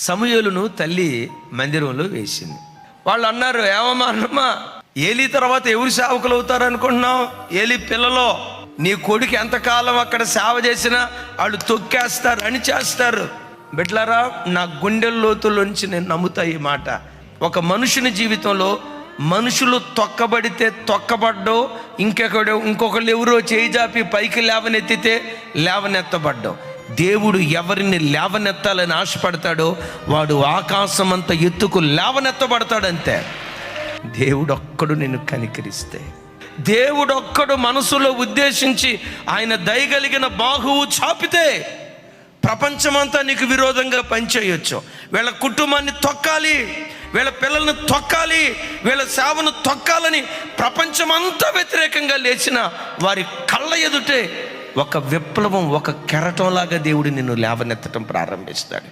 సమూయేలును తల్లి మందిరంలో వేసింది. వాళ్ళు అన్నారు, ఏమమ్మా అన్నమ్మా, ఏలీ తర్వాత ఎవరు సేవకులు అవుతారు అనుకుంటున్నావు? ఏలీ పిల్లలో నీ కొడుకు ఎంతకాలం అక్కడ సేవ చేసినా వాళ్ళు తొక్కేస్తారు, అణిచేస్తారు. బిడ్డలారా, నా గుండె లోతుల్లోంచి నేను నమ్ముతా ఈ మాట. ఒక మనుషుని జీవితంలో మనుషులు తొక్కబడితే తొక్కబడ్డం, ఇంకొకళ్ళు ఎవరో చేయి జాపి పైకి లేవనెత్తితే లేవనెత్తబడ్డం. దేవుడు ఎవరిని లేవనెత్తాలని ఆశపడతాడో వాడు ఆకాశమంత ఎత్తుకు లేవనెత్తబడతాడంతే. దేవుడొక్కడు నిన్ను కనికరిస్తే, దేవుడొక్కడు మనసులో ఉద్దేశించి ఆయన దయగలిగిన బాహువు చాపితే ప్రపంచమంతా నీకు విరోధంగా పనిచేయొచ్చు. వీళ్ళ కుటుంబాన్ని తొక్కాలి, వీళ్ళ పిల్లల్ని తొక్కాలి, వీళ్ళ సేవను తొక్కాలని ప్రపంచమంతా వ్యతిరేకంగా లేచిన వారి కళ్ళ ఎదుటే ఒక విప్లవం, ఒక కెరటంలాగా దేవుడు నిన్ను లేవనెత్తడం ప్రారంభిస్తాడు.